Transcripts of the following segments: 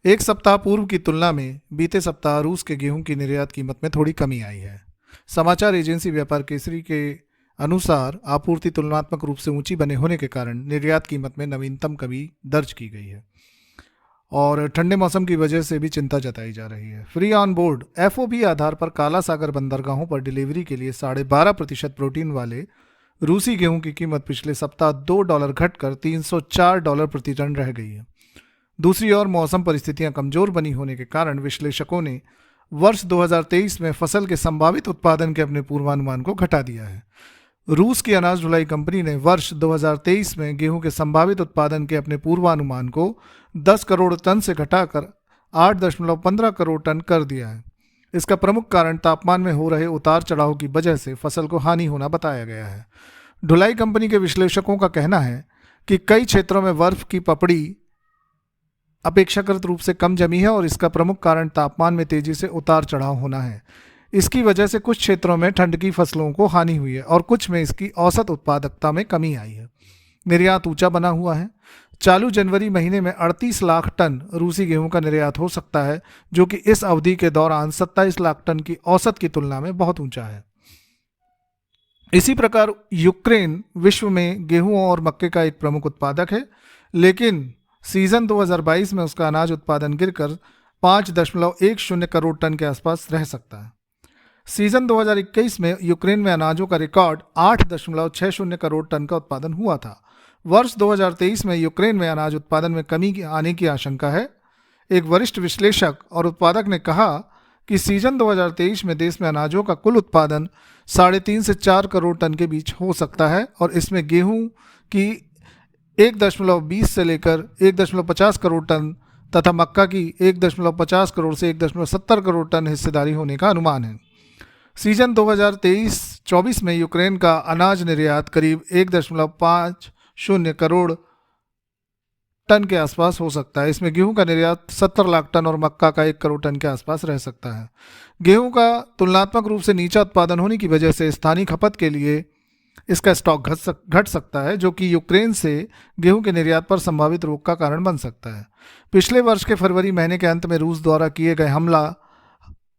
एक सप्ताह पूर्व की तुलना में बीते सप्ताह रूस के गेहूं की निर्यात कीमत में थोड़ी कमी आई है। समाचार एजेंसी व्यापार केसरी के अनुसार आपूर्ति तुलनात्मक रूप से ऊंची बने होने के कारण निर्यात कीमत में नवीनतम कमी दर्ज की गई है और ठंडे मौसम की वजह से भी चिंता जताई जा रही है। फ्री ऑन बोर्ड एफओबी आधार पर काला सागर बंदरगाहों पर डिलीवरी के लिए 12.5% प्रोटीन वाले रूसी गेहूं की कीमत पिछले सप्ताह $2 घटकर $304 प्रति टन रह गई है। दूसरी ओर मौसम परिस्थितियां कमजोर बनी होने के कारण विश्लेषकों ने वर्ष 2023 में फसल के संभावित उत्पादन के अपने पूर्वानुमान को घटा दिया है। रूस की अनाज ढुलाई कंपनी ने वर्ष 2023 में गेहूं के संभावित उत्पादन के अपने पूर्वानुमान को 10 करोड़ टन से घटाकर 8.15 करोड़ टन कर दिया है। इसका प्रमुख कारण तापमान में हो रहे उतार चढ़ाव की वजह से फसल को हानि होना बताया गया है। ढुलाई कंपनी के विश्लेषकों का कहना है कि कई क्षेत्रों में बर्फ की पपड़ी अपेक्षाकृत रूप से कम जमी है और इसका प्रमुख कारण तापमान में तेजी से उतार चढ़ाव होना है। इसकी वजह से कुछ क्षेत्रों में ठंड की फसलों को हानि हुई है और कुछ में इसकी औसत उत्पादकता में कमी आई है। निर्यात ऊंचा बना हुआ है। चालू जनवरी महीने में 38 लाख टन रूसी गेहूं का निर्यात हो सकता है, जो कि इस अवधि के दौरान 27 लाख टन की औसत की तुलना में बहुत ऊंचा है। इसी प्रकार यूक्रेन विश्व में गेहूं और मक्के का एक प्रमुख उत्पादक है, लेकिन सीजन 2022 में उसका अनाज उत्पादन गिरकर 5.10 करोड़ टन के आसपास रह सकता है। सीजन 2021 में यूक्रेन में अनाजों का रिकॉर्ड 8.60 करोड़ टन का उत्पादन हुआ था। वर्ष 2023 में यूक्रेन में अनाज उत्पादन में कमी आने की आशंका है। एक वरिष्ठ विश्लेषक और उत्पादक ने कहा कि सीजन 2023 में देश में अनाजों का कुल उत्पादन 3.5 से 4 करोड़ टन के बीच हो सकता है और इसमें गेहूं की 1.20 से लेकर 1.50 करोड़ टन तथा मक्का की 1.50 करोड़ से 1.70 करोड़ टन हिस्सेदारी होने का अनुमान है। सीजन 2023-24 में यूक्रेन का अनाज निर्यात करीब 1.50 करोड़ टन के आसपास हो सकता है। इसमें गेहूं का निर्यात 70 लाख टन और मक्का का 1 करोड़ टन के आसपास रह सकता है। गेहूं का तुलनात्मक रूप से नीचा उत्पादन होने की वजह से स्थानीय खपत के लिए इसका स्टॉक घट सकता है, जो कि यूक्रेन से गेहूं के निर्यात पर संभावित रोक का कारण बन सकता है। पिछले वर्ष के फरवरी महीने के अंत में रूस द्वारा किए गए हमला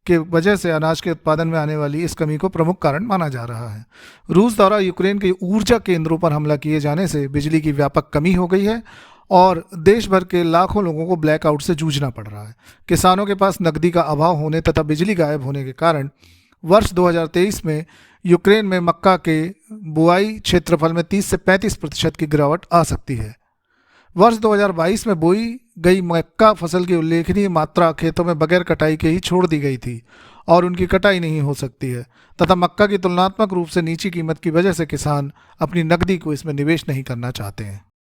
के वजह से अनाज के उत्पादन में आने वाली इस कमी को प्रमुख कारण माना जा रहा है। रूस द्वारा यूक्रेन के ऊर्जा केंद्रों पर हमला किए जाने से बिजली की व्यापक कमी हो गई है और देश भर के लाखों लोगों को ब्लैकआउट से जूझना पड़ रहा है। किसानों के पास नकदी का अभाव होने तथा बिजली गायब होने के कारण वर्ष 2023 में यूक्रेन में मक्का के बुआई क्षेत्रफल में 30 से 35% की गिरावट आ सकती है। वर्ष 2022 में बोई गई मक्का फसल की उल्लेखनीय मात्रा खेतों में बगैर कटाई के ही छोड़ दी गई थी और उनकी कटाई नहीं हो सकती है तथा मक्का की तुलनात्मक रूप से नीची कीमत की वजह से किसान अपनी नकदी को इसमें निवेश नहीं करना चाहते हैं।